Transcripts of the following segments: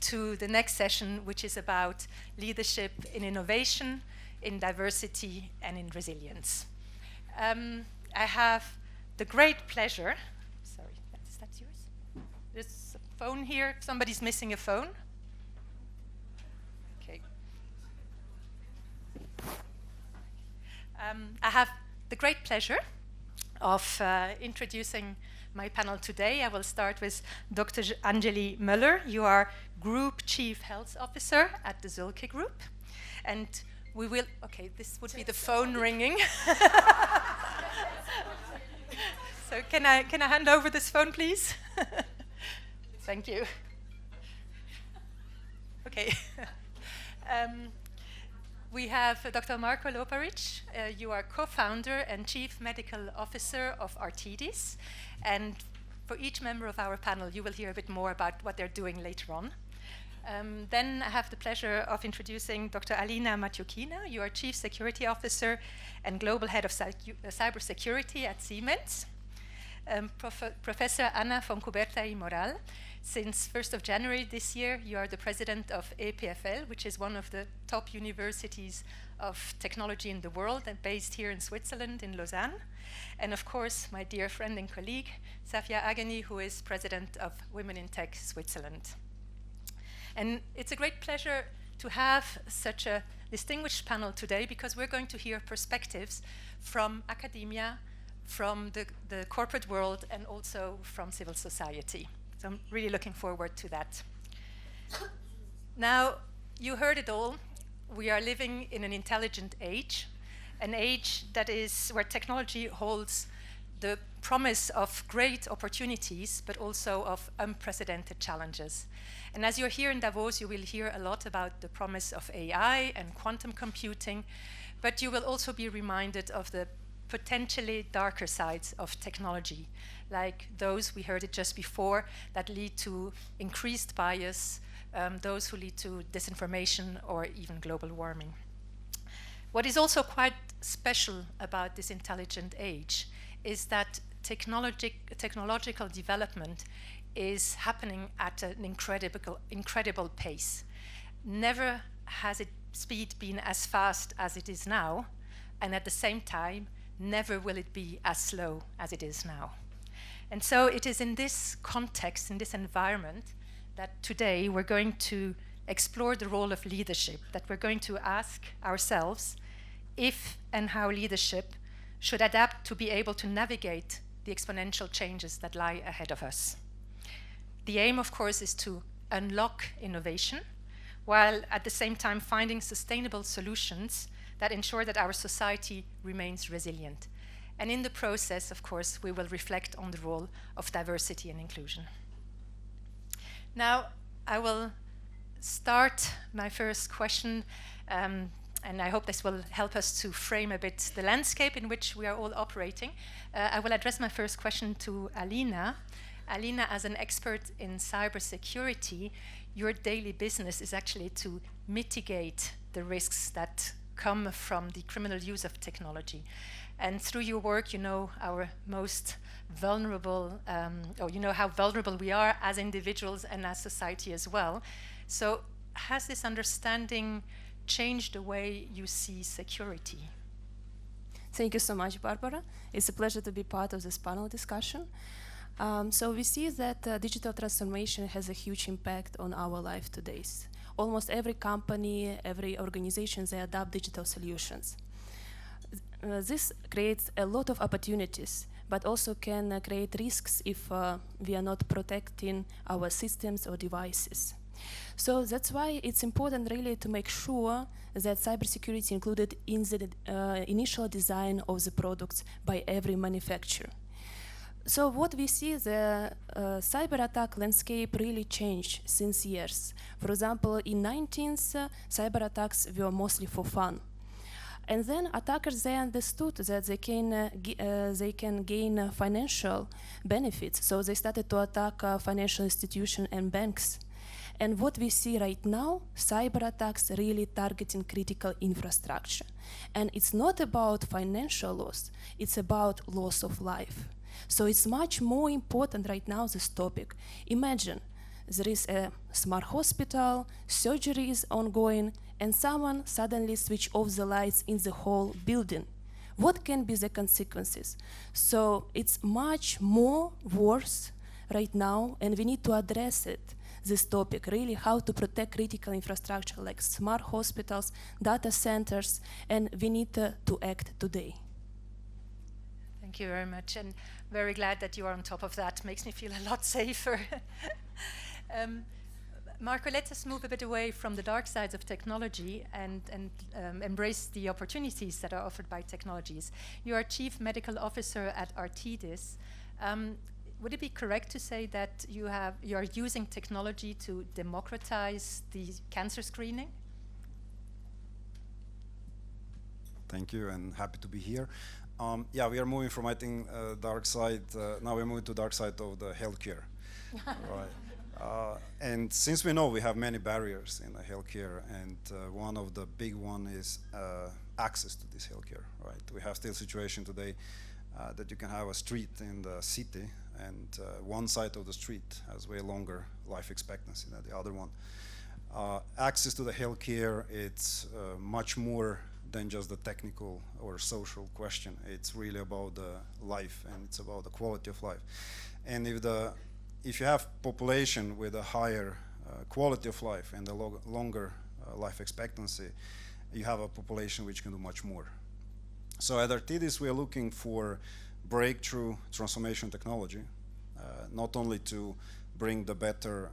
to the next session, which is about leadership in innovation, in diversity, and in resilience. I have the great pleasure, sorry, is that yours? There's a phone here, somebody's missing a phone. Okay. I have the great pleasure of introducing my panel today. I will start with Dr. Angeli Möller. You are Group Chief Health Officer at the Zühlke Group. And we will, okay, this would be the phone ringing. So can I hand over this phone, please? Thank you. Okay. We have Dr. Marko Loparic. You are co-founder and Chief Medical Officer of Artidis. And for each member of our panel, you will hear a bit more about what they're doing later on. Then I have the pleasure of introducing Dr.Alina Matyukhina. You are Chief Security Officer and Global Head of Cybersecurity at Siemens. Prof.Anna Fontcuberta in Morral. Since 1st of January this year, you are the president of EPFL, which is one of the top universities of technology in the world and based here in Switzerland, in Lausanne. And of course, my dear friend and colleague, Safia Agueni, who is president of Women in Tech Switzerland. And it's a great pleasure to have such a distinguished panel today because we're going to hear perspectives from academia, from the corporate world, and also from civil society. So I'm really looking forward to that. Now, you heard it all. We are living in an intelligent age, an age that is where technology holds the promise of great opportunities, but also of unprecedented challenges. And as you're here in Davos, you will hear a lot about the promise of AI and quantum computing, but you will also be reminded of the potentially darker sides of technology, like those, we heard it just before, that lead to increased bias, those who lead to disinformation or even global warming. What is also quite special about this intelligent age is that technological development is happening at an incredible pace. Never has its speed been as fast as it is now, and at the same time, never will it be as slow as it is now. And so it is in this context, in this environment, that today we're going to explore the role of leadership, that we're going to ask ourselves if and how leadership should adapt to be able to navigate the exponential changes that lie ahead of us. The aim, of course, is to unlock innovation, while at the same time finding sustainable solutions that ensure that our society remains resilient. And in the process, of course, we will reflect on the role of diversity and inclusion. Now, I will start my first question, and I hope this will help us to frame a bit the landscape in which we are all operating. I will address my first question to Alina. Alina, as an expert in cybersecurity, your daily business is actually to mitigate the risks that come from the criminal use of technology. And through your work, you know our most vulnerable, or you know how vulnerable we are as individuals and as society as well. So has this understanding changed the way you see security? Thank you so much, Barbara. It's a pleasure to be part of this panel discussion. So we see that digital transformation has a huge impact on our life today. Almost every company, every organization, they adopt digital solutions. This creates a lot of opportunities, but also can create risks if we are not protecting our systems or devices. So that's why it's important really to make sure that cybersecurity included in the initial design of the products by every manufacturer. So what we see, the cyber attack landscape really changed since years. For example, in 19th, cyber attacks were mostly for fun. And then attackers, they understood that they can gain financial benefits. So they started to attack financial institutions and banks. And what we see right now, cyber attacks really targeting critical infrastructure. And it's not about financial loss, it's about loss of life. So it's much more important right now, this topic. Imagine there is a smart hospital, surgery is ongoing, and someone suddenly switch off the lights in the whole building. What can be the consequences? So it's much more worse right now, and we need to address it, this topic, really how to protect critical infrastructure like smart hospitals, data centers, and we need to act today. Thank you very much, and very glad that you are on top of that. Makes me feel a lot safer. Marko, let us move a bit away from the dark sides of technology and embrace the opportunities that are offered by technologies. You are Chief Medical Officer at Artidis. Would it be correct to say that you are using technology to democratize the cancer screening? Thank you, and happy to be here. Yeah, we are moving from, I think, dark side. Now we're moving to dark side of the healthcare, right? And since we know we have many barriers in the healthcare, and one of the big one is access to this healthcare, right? We have still situation today that you can have a street in the city, and one side of the street has way longer life expectancy than the other one. Access to the healthcare, it's much more than just the technical or social question. It's really about the life, and it's about the quality of life. And if you have population with a higher quality of life and a longer life expectancy, you have a population which can do much more. So at Artidis, we are looking for breakthrough transformation technology, not only to bring the better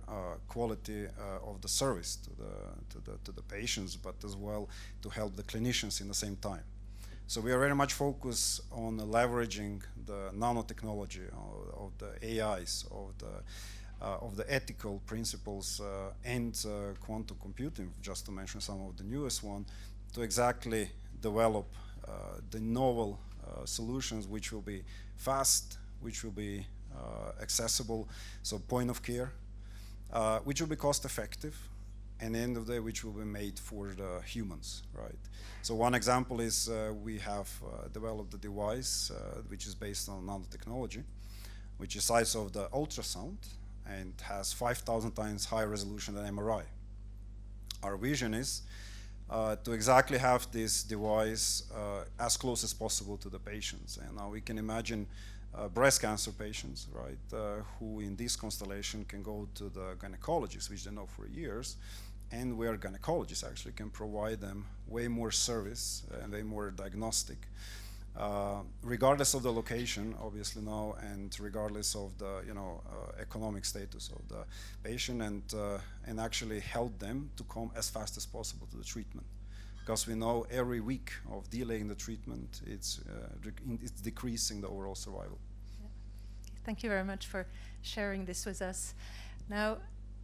quality of the service to the patients, but as well to help the clinicians in the same time. So we are very much focused on leveraging the nanotechnology, of the AIs, of the ethical principles, and quantum computing, just to mention some of the newest one, to exactly develop the novel solutions which will be fast, which will be accessible, so point of care, which will be cost effective, and at the end of the day, which will be made for the humans, right? So one example is we have developed a device which is based on nanotechnology, which is size of the ultrasound and has 5,000 times higher resolution than MRI. Our vision is to exactly have this device as close as possible to the patients. And now we can imagine breast cancer patients, right, who in this constellation can go to the gynecologist, which they know for years, and where gynecologists actually can provide them way more service and way more diagnostic, regardless of the location, obviously now, and regardless of the economic status of the patient, and actually help them to come as fast as possible to the treatment. Because we know every week of delaying the treatment, it's decreasing the overall survival. Yeah. Thank you very much for sharing this with us. Now,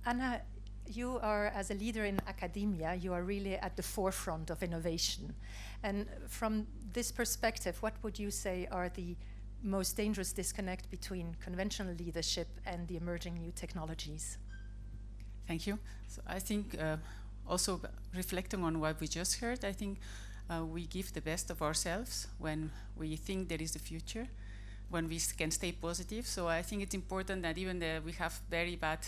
Anna, you are, as a leader in academia, you are really at the forefront of innovation. And from this perspective, what would you say are the most dangerous disconnect between conventional leadership and the emerging new technologies? Thank you. So I think also reflecting on what we just heard, I think we give the best of ourselves when we think there is a future, when we can stay positive. So I think it's important that even we have very bad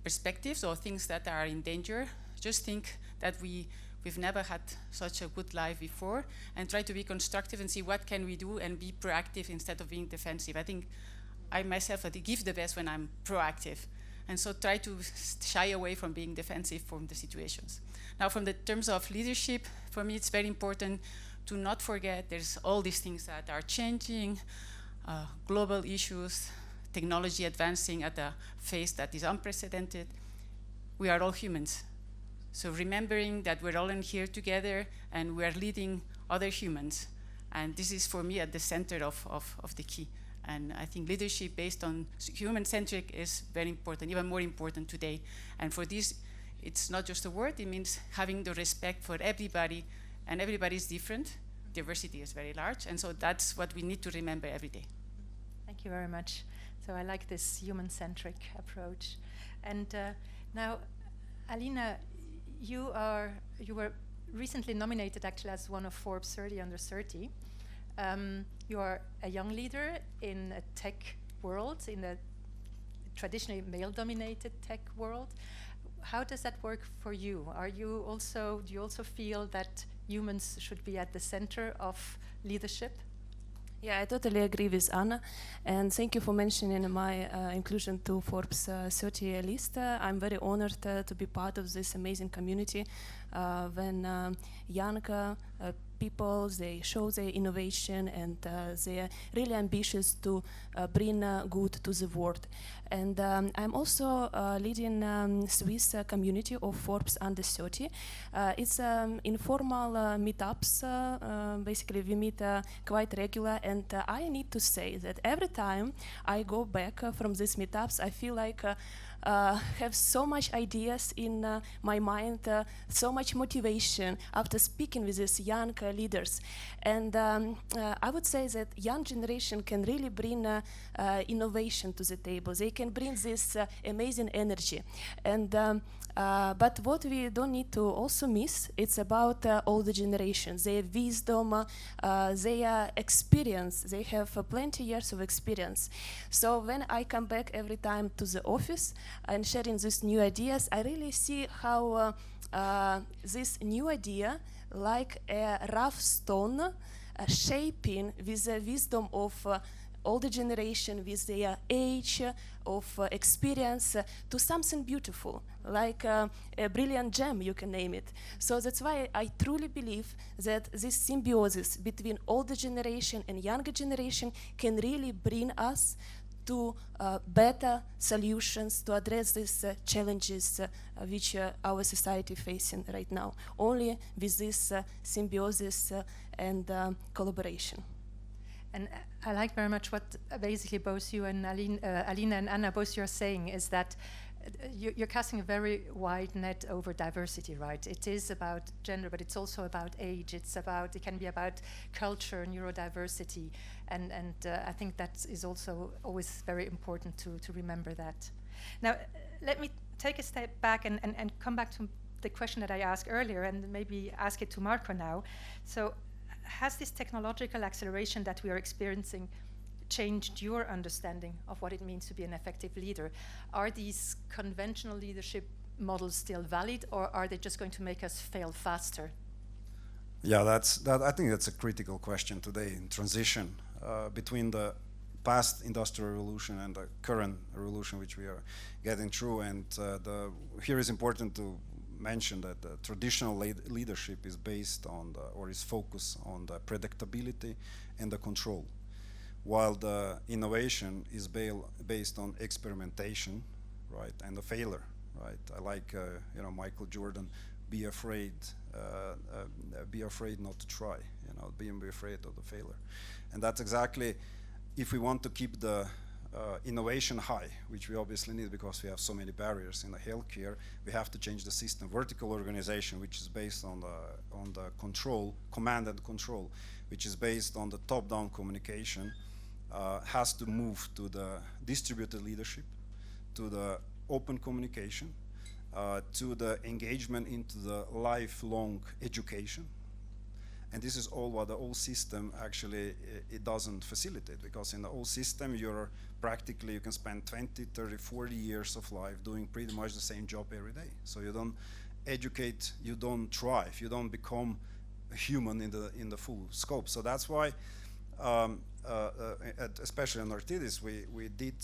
perspectives or things that are in danger, just think that we've never had such a good life before, and try to be constructive and see what can we do and be proactive instead of being defensive. I think I myself give the best when I'm proactive. And so try to shy away from being defensive from the situations. Now, from the terms of leadership, for me, it's very important to not forget there's all these things that are changing, global issues, technology advancing at a pace that is unprecedented. We are all humans. So remembering that we're all in here together and we're leading other humans. And this is, for me, at the center of the key. And I think leadership based on human-centric is very important, even more important today. And for this, it's not just a word, it means having the respect for everybody, and everybody is different. Diversity is very large, and so that's what we need to remember every day. Thank you very much. So I like this human-centric approach. And now, Alina, you were recently nominated actually as one of Forbes 30 under 30. You are a young leader in a tech world, in a traditionally male-dominated tech world. How does that work for you? Do you also feel that humans should be at the center of leadership? Yeah, I totally agree with Anna, and thank you for mentioning my inclusion to Forbes 30 list. I'm very honored to be part of this amazing community when young people, they show their innovation and they are really ambitious to bring good to the world. And I'm also leading Swiss community of Forbes under 30. It's informal meetups. Basically, we meet quite regular, and I need to say that every time I go back from these meetups, I feel like have so much ideas in my mind, so much motivation after speaking with these young leaders. And I would say that young generation can really bring innovation to the table. They can bring this amazing energy. And but what we don't need to also miss, it's about older generations, their wisdom, their experience. They have plenty years of experience. So when I come back every time to the office and sharing these new ideas, I really see how this new idea, like a rough stone, shaping with the wisdom of older generation, with their age of experience, to something beautiful, like a brilliant gem, you can name it. So that's why I truly believe that this symbiosis between older generation and younger generation can really bring us to better solutions to address these challenges which our society is facing right now, only with this symbiosis and collaboration. And I like very much what basically both you and Alina and Anna, both you're saying, is that you're casting a very wide net over diversity, right? It is about gender, but it's also about age. It can be about culture, neurodiversity, and I think that is also always very important to remember that. Now, let me take a step back and come back to the question that I asked earlier, and maybe ask it to Marko now. So, has this technological acceleration that we are experiencing changed your understanding of what it means to be an effective leader? Are these conventional leadership models still valid, or are they just going to make us fail faster? Yeah, I think that's a critical question today in transition between the past industrial revolution and the current revolution which we are getting through. And here is important to mention that the traditional leadership is based on is focused on the predictability and the control, while the innovation is based on experimentation, right, and the failure, right. I like Michael Jordan, be afraid not to try, be afraid of the failure. And that's exactly, if we want to keep the innovation high, which we obviously need because we have so many barriers in the healthcare, we have to change the system. Vertical organization, which is based on the control, command and control, which is based on the top-down communication, has to move to the distributed leadership, to the open communication, to the engagement into the lifelong education. And this is all what the old system actually it doesn't facilitate, because in the old system you can spend 20, 30, 40 years of life doing pretty much the same job every day. So you don't educate, you don't thrive, you don't become a human in the full scope. So that's why, especially in Artidis, we did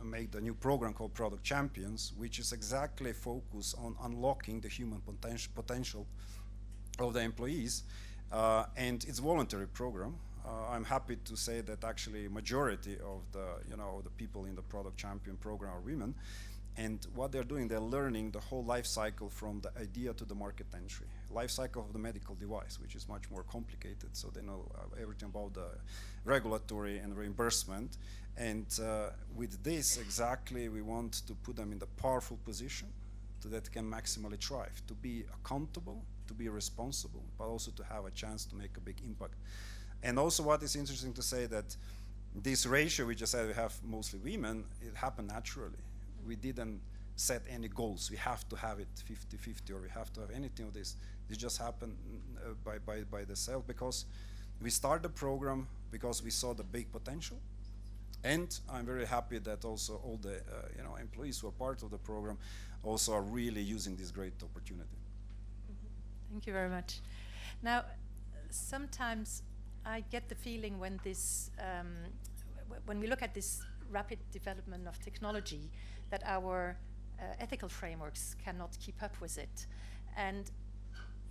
make the new program called Product Champions, which is exactly focused on unlocking the human potential of the employees. And it's a voluntary program. I'm happy to say that actually majority of the people in the Product Champion program are women. And what they're doing, they're learning the whole life cycle from the idea to the market entry. Life cycle of the medical device, which is much more complicated. So they know everything about the regulatory and reimbursement. And with this, exactly, we want to put them in the powerful position so that can maximally thrive, to be accountable, to be responsible, but also to have a chance to make a big impact. And also what is interesting to say that this ratio, which I said we have mostly women, it happened naturally. We didn't set any goals. We have to have it 50-50, or we have to have anything of this. This just happened by the self, because we started the program because we saw the big potential, And I'm very happy that also all the employees who are part of the program also are really using this great opportunity. Thank you very much. Now, sometimes I get the feeling when this, when we look at this rapid development of technology, that our ethical frameworks cannot keep up with it. And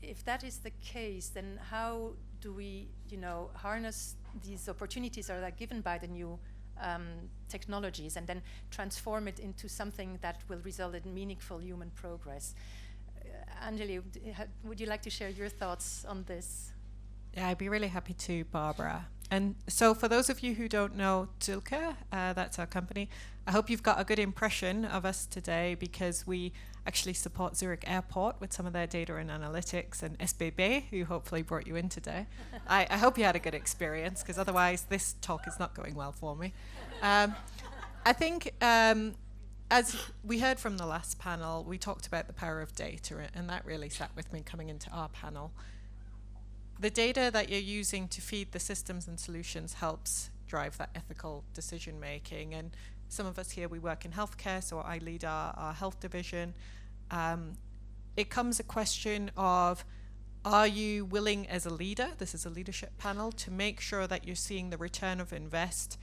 if that is the case, then how do we, harness these opportunities that are given by the new technologies and then transform it into something that will result in meaningful human progress? Angeli, would you like to share your thoughts on this? Yeah, I'd be really happy to, Barbara. And so for those of you who don't know Zühlke, that's our company, I hope you've got a good impression of us today, because we actually support Zurich Airport with some of their data and analytics, and SBB, who hopefully brought you in today. I hope you had a good experience, because otherwise this talk is not going well for me. I think as we heard from the last panel, we talked about the power of data, and that really sat with me coming into our panel. The data that you're using to feed the systems and solutions helps drive that ethical decision making. And some of us here, we work in healthcare, so I lead our health division. It comes a question of, are you willing as a leader, this is a leadership panel, to make sure that you're seeing the return of invest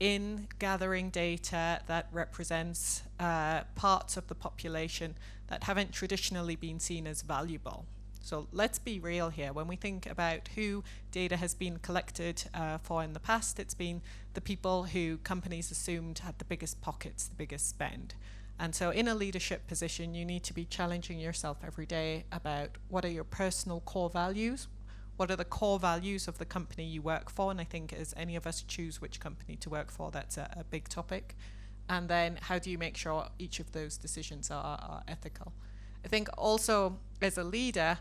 in gathering data that represents parts of the population that haven't traditionally been seen as valuable. So let's be real here. When we think about who data has been collected for in the past, it's been the people who companies assumed had the biggest pockets, the biggest spend. And so in a leadership position, you need to be challenging yourself every day about what are your personal core values, what are the core values of the company you work for, and I think as any of us choose which company to work for, that's a big topic. And then how do you make sure each of those decisions are ethical? I think also as a leader,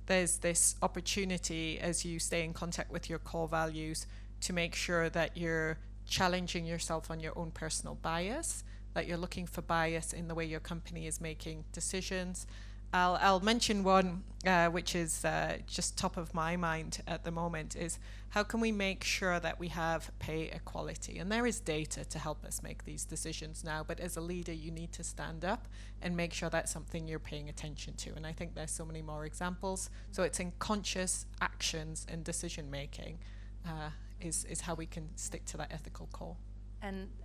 there's this opportunity as you stay in contact with your core values to make sure that you're challenging yourself on your own personal bias, that you're looking for bias in the way your company is making decisions. I'll mention one which is just top of my mind at the moment, is how can we make sure that we have pay equality? And there is data to help us make these decisions now, but as a leader you need to stand up and make sure that's something you're paying attention to. And I think there's so many more examples. So it's in conscious actions and decision making is how we can stick to that ethical core.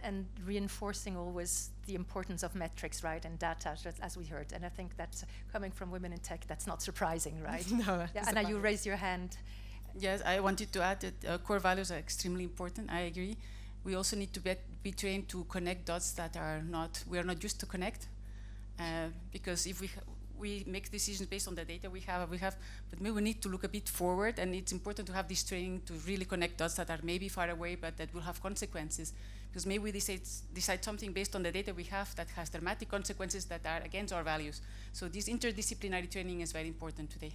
And reinforcing always the importance of metrics, right, and data, as we heard. And I think that's coming from women in tech, that's not surprising, right? No. Yeah, Anna, you raised your hand. Yes, I wanted to add that core values are extremely important. I agree. We also need to be trained to connect dots that we are not used to connect, because if we make decisions based on the data we have, but maybe we need to look a bit forward, and it's important to have this training to really connect dots that are maybe far away, but that will have consequences. Because maybe we decide something based on the data we have that has dramatic consequences that are against our values. So this interdisciplinary training is very important today.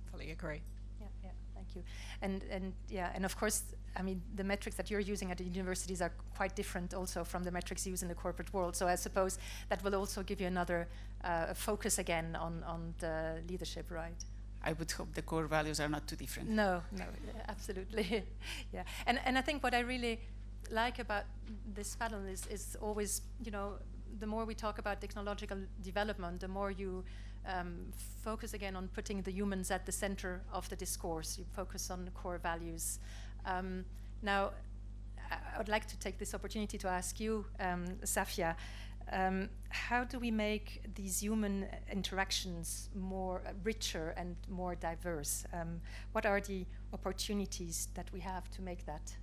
Fully agree. Yeah, thank you. And of course, I mean, the metrics that you're using at the universities are quite different also from the metrics used in the corporate world. So I suppose that will also give you another focus again on the leadership, right? I would hope the core values are not too different. No, absolutely. Yeah, and I think what I really like about this panel is always, the more we talk about technological development, the more you focus again on putting the humans at the center of the discourse. You focus on the core values. Now, I would like to take this opportunity to ask you, Safia, how do we make these human interactions more richer and more diverse? What are the opportunities that we have to make that?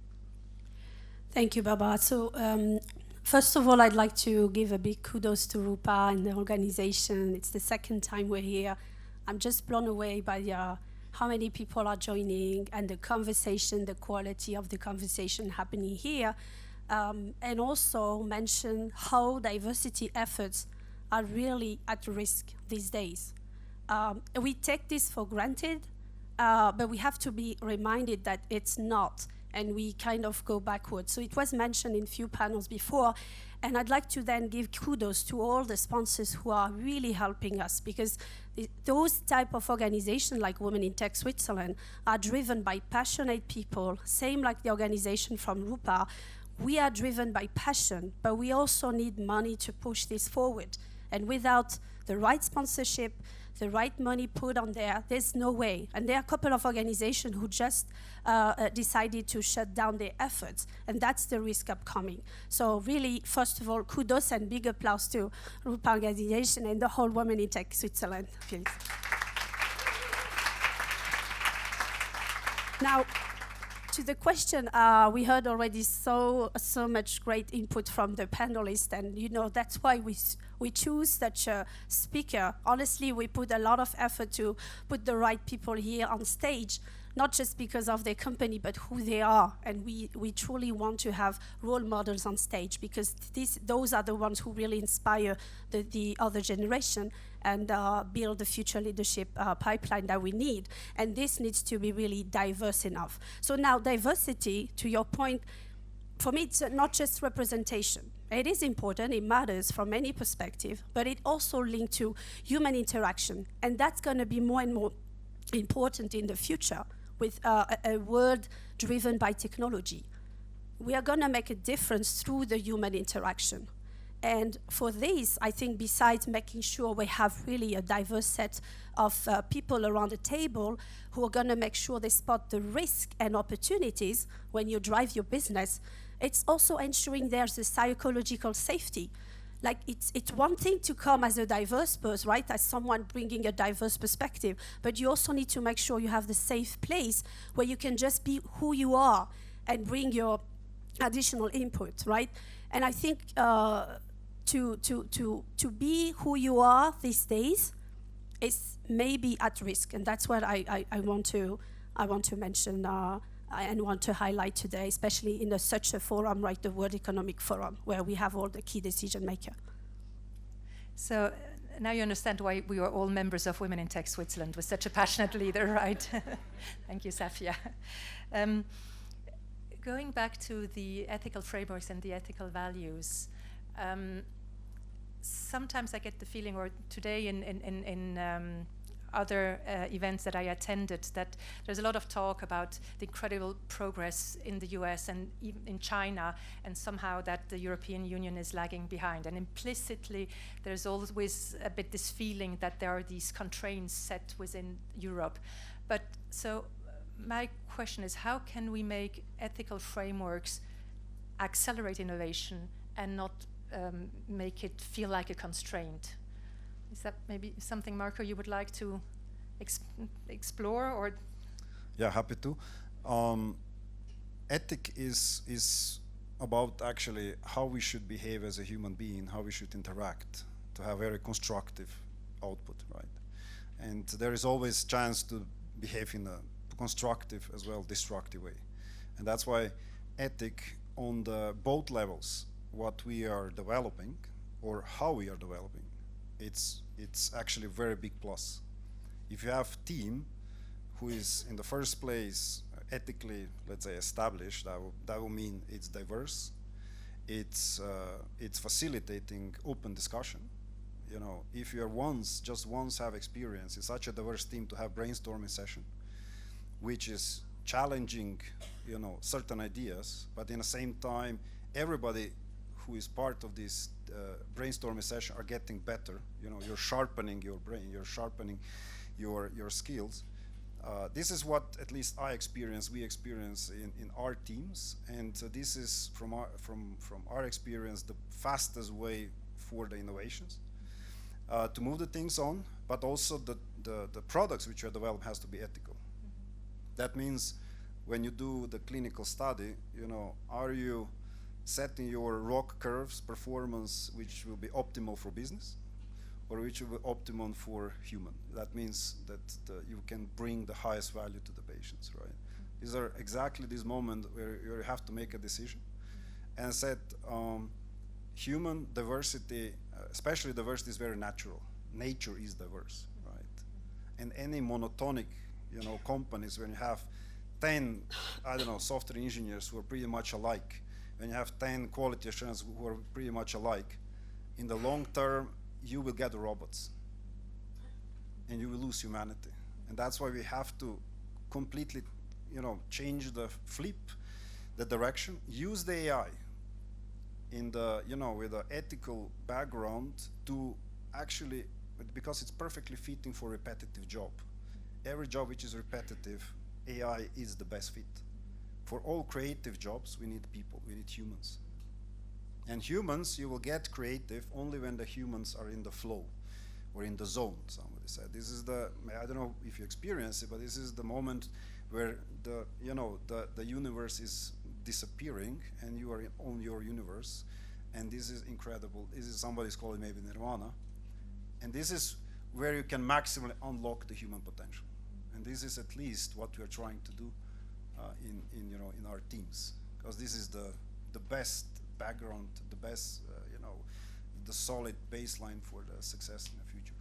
Thank you, Barbara. So first of all, I'd like to give a big kudos to Rupa and the organization. It's the second time we're here. I'm just blown away by how many people are joining and the conversation, the quality of the conversation happening here. And also mention how diversity efforts are really at risk these days. We take this for granted, but we have to be reminded that it's not, and we kind of go backwards. So it was mentioned in few panels before, and I'd like to then give kudos to all the sponsors who are really helping us, because those type of organizations like Women in Tech Switzerland are driven by passionate people, same like the organization from Rupa, we are driven by passion, but we also need money to push this forward. And without the right sponsorship, the right money put on there, there's no way. And there are a couple of organizations who just decided to shut down their efforts, and that's the risk upcoming. So really, first of all, kudos and big applause to Rupa Organization and the whole Women in Tech Switzerland, please. Now, to the question, we heard already so much great input from the panelists, and you know that's why we choose such a speaker. Honestly, we put a lot of effort to put the right people here on stage, not just because of their company, but who they are. And we truly want to have role models on stage, because those are the ones who really inspire the other generation and build the future leadership pipeline that we need. And this needs to be really diverse enough. So now diversity, to your point, for me, it's not just representation. It is important, it matters from any perspective, but it also linked to human interaction. And that's gonna be more and more important in the future with a world driven by technology. We are gonna make a difference through the human interaction. And for this, I think besides making sure we have really a diverse set of people around the table who are gonna make sure they spot the risk and opportunities when you drive your business, it's also ensuring there's a psychological safety. Like it's one thing to come as a diverse person, right? As someone bringing a diverse perspective, but you also need to make sure you have the safe place where you can just be who you are and bring your additional input, right? And I think to be who you are these days is maybe at risk, and that's what I want to mention and want to highlight today, especially in such a forum like the World Economic Forum, where we have all the key decision makers. So now you understand why we are all members of Women in Tech Switzerland with such a passionate leader, right? Thank you, Safia. Going back to the ethical frameworks and the ethical values, sometimes I get the feeling, or today in other events that I attended, that there's a lot of talk about the incredible progress in the US and even in China, and somehow that the European Union is lagging behind. And implicitly, there's always a bit this feeling that there are these constraints set within Europe. But so my question is, how can we make ethical frameworks accelerate innovation and not make it feel like a constraint? Is that maybe something, Marko, you would like to explore? Or yeah, happy to. Ethic is about actually how we should behave as a human being, how we should interact to have very constructive output, right? And there is always chance to behave in a constructive as well destructive way. And that's why ethic on the both levels, what we are developing or how we are developing, it's actually a very big plus. If you have a team who is in the first place ethically, let's say, established, that will mean it's diverse, it's facilitating open discussion. You know, if you're just once have experience in such a diverse team to have brainstorming session, which is challenging, you know, certain ideas, but in the same time, everybody who is part of this brainstorming session are getting better. You know, you're sharpening your brain, you're sharpening your skills. This is what at least we experience in our teams, and this is from our experience the fastest way for the innovations to move the things on, but also the products which are developed has to be ethical. That means when you do the clinical study, you know, are you setting your ROC curves performance which will be optimal for business or which will be optimum for human? That means that you can bring the highest value to the patients, right? These are exactly this moment where you have to make a decision. And said human diversity, especially diversity, is very natural. Nature is diverse, right? And any monotonic, you know, companies, when you have 10, I don't know, software engineers who are pretty much alike, when you have 10 quality assurance who are pretty much alike, in the long term, you will get the robots and you will lose humanity. And that's why we have to completely, you know, change flip the direction, use the AI in the, you know, with an ethical background to actually, because it's perfectly fitting for repetitive job. Every job which is repetitive, AI is the best fit. For all creative jobs, we need people, we need humans. And humans, you will get creative only when the humans are in the flow or in the zone, somebody said. This is the, I don't know if you experience it, but this is the moment where the, you know, the universe is disappearing and you are on your universe. And this is incredible. This is, somebody's calling maybe nirvana. And this is where you can maximally unlock the human potential. And this is at least what we are trying to do in you know, in our teams, because this is the best background, the best you know, the solid baseline for the success in the future.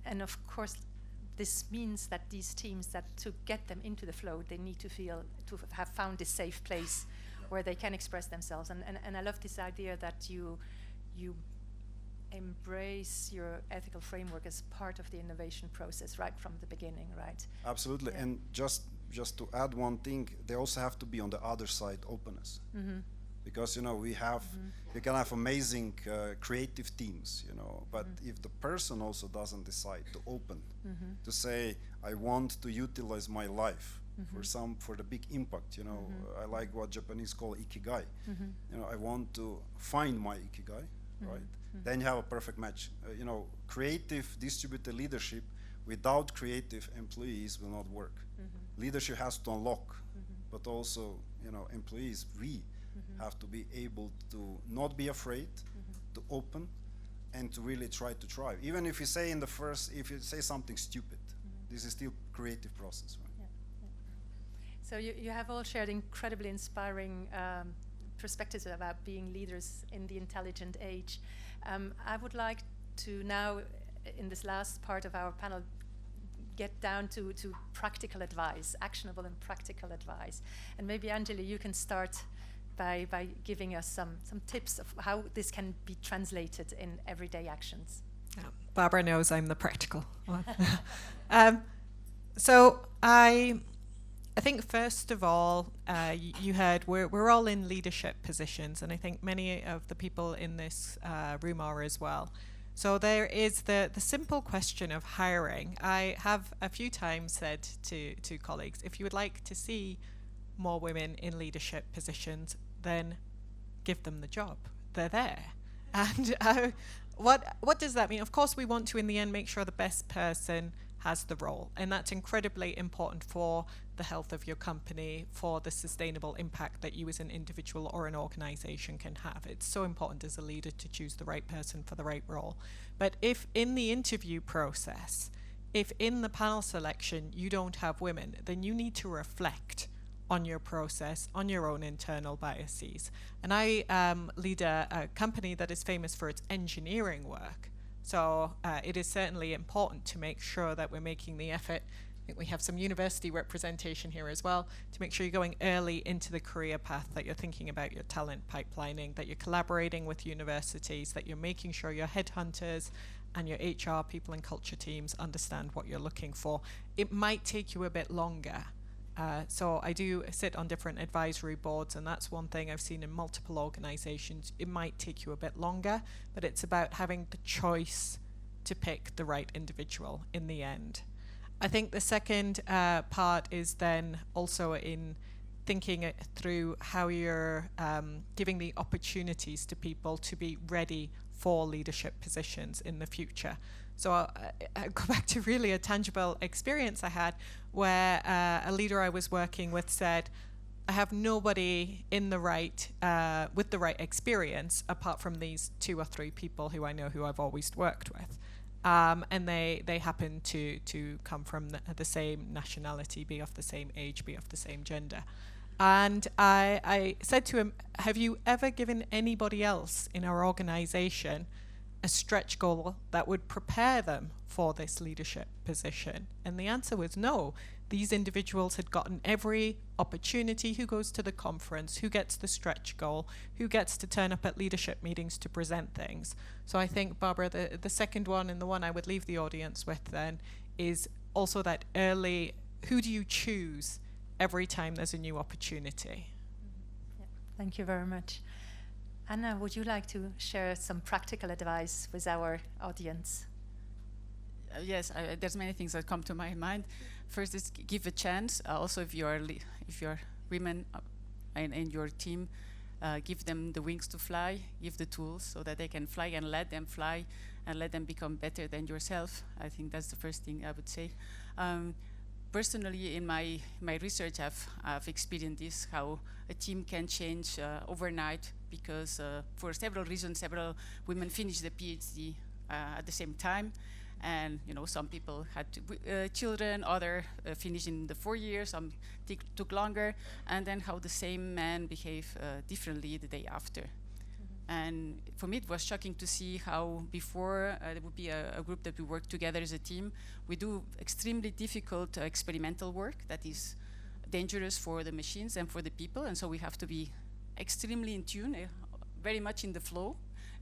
And of course, this means that these teams, that to get them into the flow, they need to feel, to have found this safe place where they can express themselves. And I love this idea that you embrace your ethical framework as part of the innovation process right from the beginning, right? Absolutely. Yeah. And just to add one thing, they also have to be on the other side openness. Because, you know, we can have amazing creative teams, you know, but if the person also doesn't decide to open, to say, I want to utilize my life for the big impact, you know, I like what Japanese call ikigai. You know, I want to find my ikigai, right? Then you have a perfect match. You know, creative distributed leadership without creative employees will not work. Leadership has to unlock, but also, you know, employees, we have to be able to not be afraid, to open, and to really try to thrive. Even if you say if you say something stupid, this is still creative process, right? So you have all shared incredibly inspiring perspectives about being leaders in the intelligent age. I would like to now, in this last part of our panel, get down to practical advice, actionable and practical advice. And maybe, Angeli, you can start by giving us some tips of how this can be translated in everyday actions. Yeah. Barbara knows I'm the practical one. So I think first of all, you heard we're all in leadership positions, and I think many of the people in this room are as well. So there is the simple question of hiring. I have a few times said to colleagues, if you would like to see more women in leadership positions, then give them the job. They're there. And what does that mean? Of course, we want to, in the end, make sure the best person has the role. And that's incredibly important for the health of your company, for the sustainable impact that you as an individual or an organization can have. It's so important as a leader to choose the right person for the right role. But if in the interview process, if in the panel selection you don't have women, then you need to reflect on your process, on your own internal biases. And I lead a company that is famous for its engineering work. So it is certainly important to make sure that we're making the effort. I think we have some university representation here as well, to make sure you're going early into the career path, that you're thinking about your talent pipelining, that you're collaborating with universities, that you're making sure your headhunters and your HR people and culture teams understand what you're looking for. It might take you a bit longer. So I do sit on different advisory boards, and that's one thing I've seen in multiple organizations. It might take you a bit longer, but it's about having the choice to pick the right individual in the end. I think the second part is then also in thinking it through how you're giving the opportunities to people to be ready for leadership positions in the future. So I go back to really a tangible experience I had where a leader I was working with said, I have nobody in the right, with the right experience apart from these 2 or 3 people who I know who I've always worked with. And they happen to come from the same nationality, be of the same age, be of the same gender. And I said to him, have you ever given anybody else in our organization a stretch goal that would prepare them for this leadership position? And the answer was no. These individuals had gotten every opportunity. Who goes to the conference? Who gets the stretch goal? Who gets to turn up at leadership meetings to present things? So I think, Barbara, the second one, and the one I would leave the audience with then, is also that early, who do you choose every time there's a new opportunity? Yeah. Thank you very much. Anna, would you like to share some practical advice with our audience? Yes, there's many things that come to my mind. First is give a chance. Also, if you're women in your team, give them the wings to fly, give the tools so that they can fly, and let them fly and let them become better than yourself. I think that's the first thing I would say. Personally, in my research, I've experienced this, how a team can change overnight, because for several reasons, several women finish the PhD at the same time. And some people had children, other finished in the 4 years, some took longer, and then how the same men behave differently the day after. And for me, it was shocking to see how before there would be a group that we work together as a team. We do extremely difficult experimental work that is dangerous for the machines and for the people, and so we have to be extremely in tune, very much in the flow.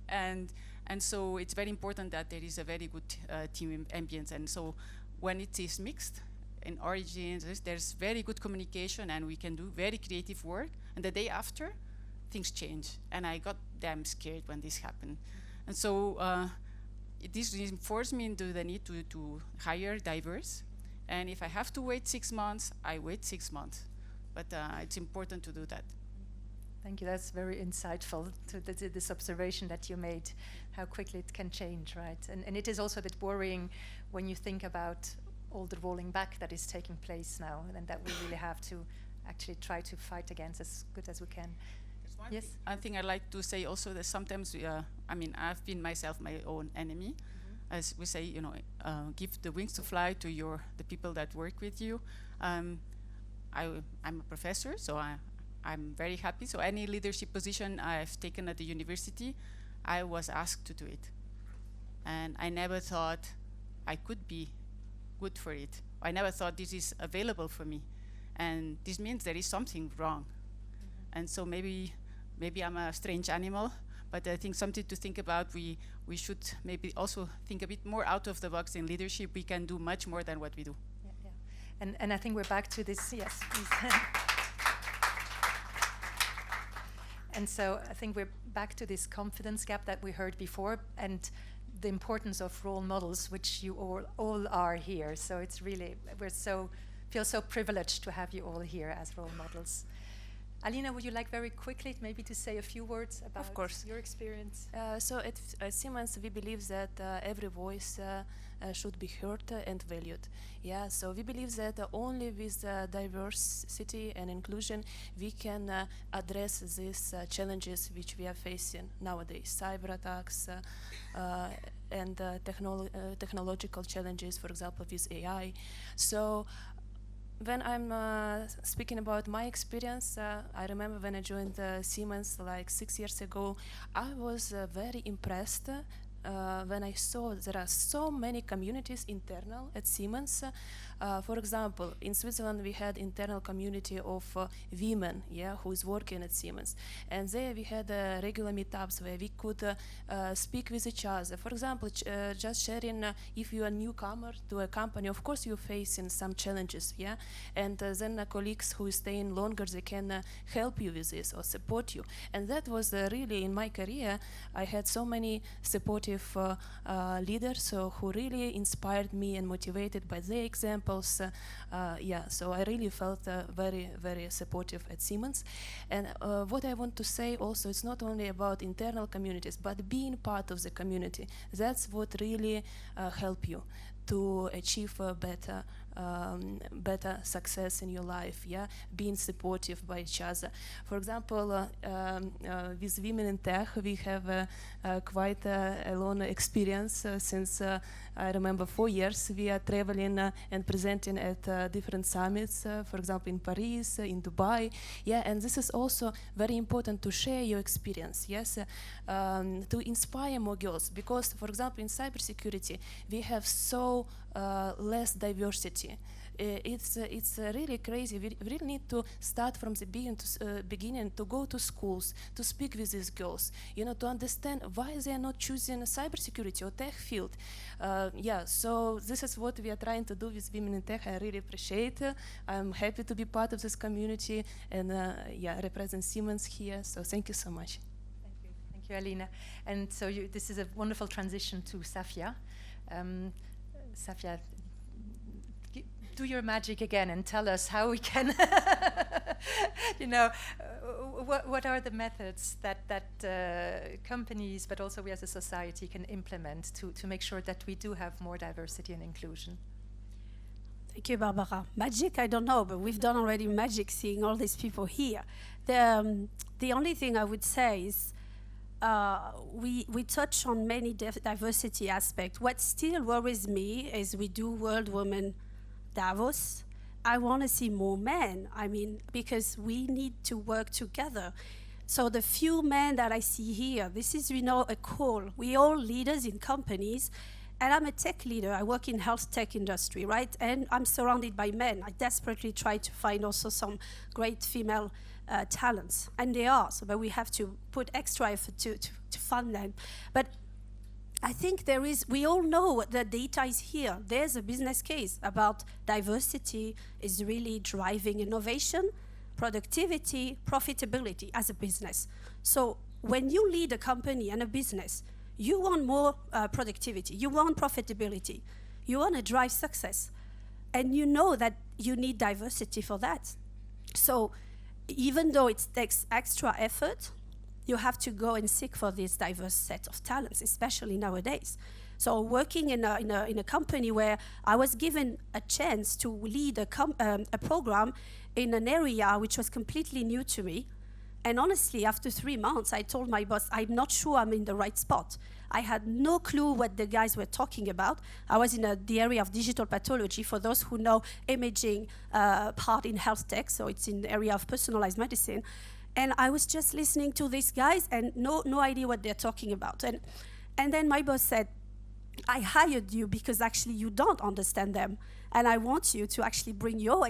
And so it's very important that there is a very good team ambience. And so when it is mixed in origins, there's very good communication, and we can do very creative work. And the day after, things change. And I got damn scared when this happened. And so this reinforced me into the need to hire diverse. And if I have to wait 6 months, I wait 6 months. But it's important to do that. Thank you. That's very insightful, to this observation that you made, how quickly it can change, right? And it is also a bit worrying when you think about all the rolling back that is taking place now, and that we really have to actually try to fight against as good as we can. Yes? One thing I'd like to say also, that sometimes, I've been myself my own enemy. As we say, give the wings to fly to the people that work with you. I'm a professor, so I'm very happy. So any leadership position I've taken at the university, I was asked to do it. And I never thought I could be good for it. I never thought this is available for me. And this means there is something wrong. And so maybe I'm a strange animal, but I think something to think about. We should maybe also think a bit more out of the box in leadership. We can do much more than what we do. Yeah. And I think we're back to this, yes, please. And so I think we're back to this confidence gap that we heard before, and the importance of role models, which you all are here. So it's really, feel so privileged to have you all here as role models. Alina, would you like very quickly maybe to say a few words about your experience? So at Siemens, we believe that every voice should be heard and valued. Yeah, so we believe that only with diversity and inclusion we can address these challenges which we are facing nowadays, cyber attacks and technological challenges, for example, with AI. So when I'm speaking about my experience, I remember when I joined Siemens like 6 years ago, I was very impressed when I saw there are so many communities internal at Siemens. For example, in Switzerland we had internal community of women, who is working at Siemens, and there we had regular meetups where we could speak with each other. For example, just sharing if you are a newcomer to a company, of course you're facing some challenges, and then colleagues who is staying longer, they can help you with this or support you. And that was really, in my career, I had so many supportive leaders who really inspired me and motivated by their example. So I really felt very, very supportive at Siemens. And what I want to say also, it's not only about internal communities, but being part of the community. That's what really help you to achieve a better success in your life, being supportive by each other. For example, with Women in Tech, we have quite a long experience since I remember 4 years. We are traveling and presenting at different summits, for example, in Paris, in Dubai, and this is also very important to share your experience, to inspire more girls, because, for example, in cybersecurity, we have so less diversity. It's really crazy. We really need to start from the beginning to go to schools, to speak with these girls, to understand why they are not choosing cybersecurity or tech field. So this is what we are trying to do with Women in Tech. I really appreciate it. I'm happy to be part of this community and represent Siemens here. So thank you so much. Thank you. Thank you, Alina. And so this is a wonderful transition to Safia. Safia, do your magic again and tell us how we can, what are the methods that companies, but also we as a society can implement to make sure that we do have more diversity and inclusion? Thank you, Barbara. Magic, I don't know, but we've done already magic seeing all these people here. The only thing I would say is we touch on many diversity aspects. What still worries me is we do World Women Davos. I want to see more men. I mean, because we need to work together. So the few men that I see here, this is, Ecole. We all leaders in companies. And I'm a tech leader. I work in health tech industry, right? And I'm surrounded by men. I desperately try to find also some great female talents. And they are, but we have to put extra effort to fund them. But I think we all know the data is here. There's a business case about diversity is really driving innovation, productivity, profitability as a business. So when you lead a company and a business, you want more productivity, you want profitability, you want to drive success. And you know that you need diversity for that. So even though it takes extra effort, you have to go and seek for this diverse set of talents, especially nowadays. So working in a company where I was given a chance to lead a program in an area which was completely new to me. And honestly, after 3 months, I told my boss, I'm not sure I'm in the right spot. I had no clue what the guys were talking about. I was in the area of digital pathology, for those who know imaging part in health tech, so it's in the area of personalized medicine. And I was just listening to these guys and no idea what they're talking about. And then my boss said, I hired you because actually you don't understand them. And I want you to actually bring your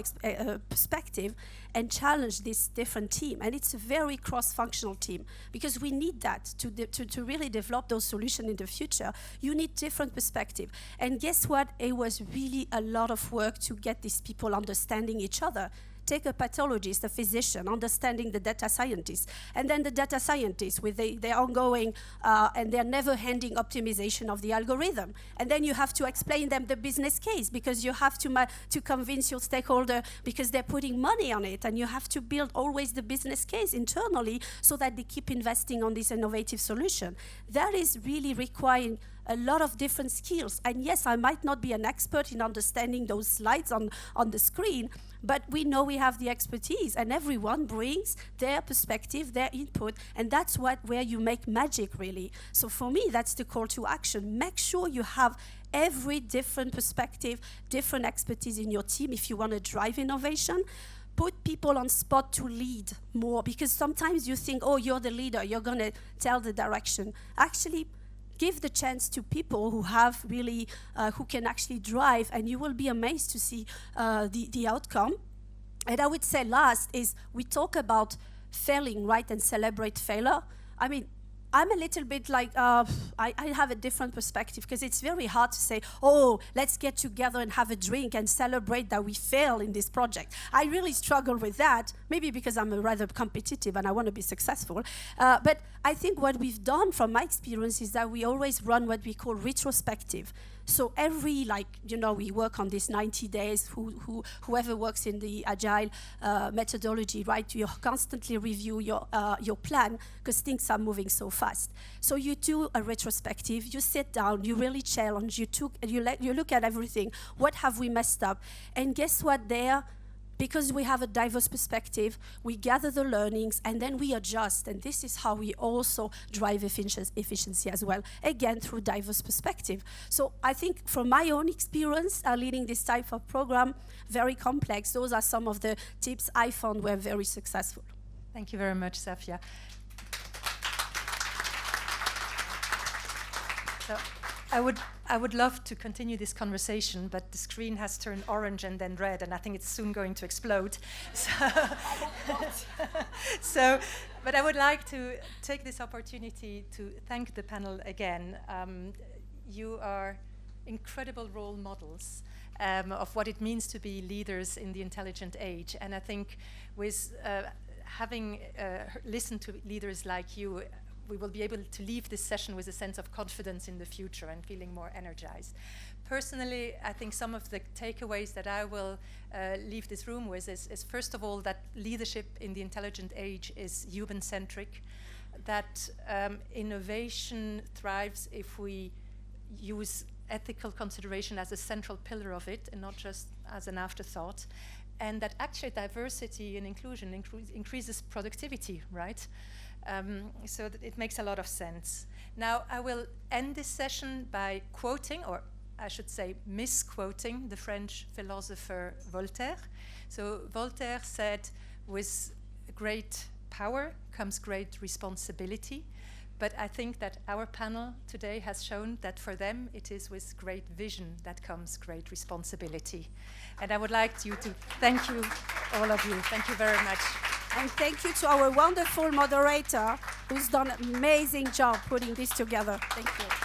perspective and challenge this different team. And it's a very cross-functional team because we need that to really develop those solutions in the future. You need different perspective. And guess what? It was really a lot of work to get these people understanding each other. Take a pathologist, a physician, understanding the data scientist, and then the data scientists with their ongoing and their never-ending optimization of the algorithm. And then you have to explain them the business case because you have to convince your stakeholder because they're putting money on it, and you have to build always the business case internally so that they keep investing on this innovative solution. That is really requiring a lot of different skills. And yes, I might not be an expert in understanding those slides on the screen, but we know we have the expertise, and everyone brings their perspective, their input, and that's where you make magic, really. So for me, that's the call to action. Make sure you have every different perspective, different expertise in your team if you want to drive innovation. Put people on spot to lead more, because sometimes you think, oh, you're the leader, you're going to tell the direction. Actually, give the chance to people who have really, who can actually drive, and you will be amazed to see the outcome. And I would say last is we talk about failing, right, and celebrate failure. I mean, I'm a little bit like, I have a different perspective because it's very hard to say, oh, let's get together and have a drink and celebrate that we fail in this project. I really struggle with that, maybe because I'm rather competitive and I want to be successful. But I think what we've done from my experience is that we always run what we call retrospective. So every, we work on this 90 days, whoever works in the agile methodology, right? You constantly review your plan because things are moving so fast. So you do a retrospective, you sit down, you really challenge, you look at everything. What have we messed up? And guess what? Because we have a diverse perspective, we gather the learnings, and then we adjust. And this is how we also drive efficiency as well, again, through diverse perspective. So I think from my own experience leading this type of program, very complex, those are some of the tips I found were very successful. Thank you very much, Safia. So I would love to continue this conversation, but the screen has turned orange and then red, and I think it's soon going to explode. But I would like to take this opportunity to thank the panel again. You are incredible role models of what it means to be leaders in the intelligent age, and I think with having listened to leaders like you, we will be able to leave this session with a sense of confidence in the future and feeling more energized. Personally, I think some of the takeaways that I will leave this room with is first of all that leadership in the intelligent age is human-centric, that innovation thrives if we use ethical consideration as a central pillar of it and not just as an afterthought, and that actually diversity and inclusion increases productivity, right? So that it makes a lot of sense. Now, I will end this session by quoting, or I should say misquoting, the French philosopher Voltaire. So Voltaire said, with great power comes great responsibility. But I think that our panel today has shown that for them it is with great vision that comes great responsibility. And I would like you to thank you, all of you. Thank you very much. And thank you to our wonderful moderator who's done an amazing job putting this together. Thank you.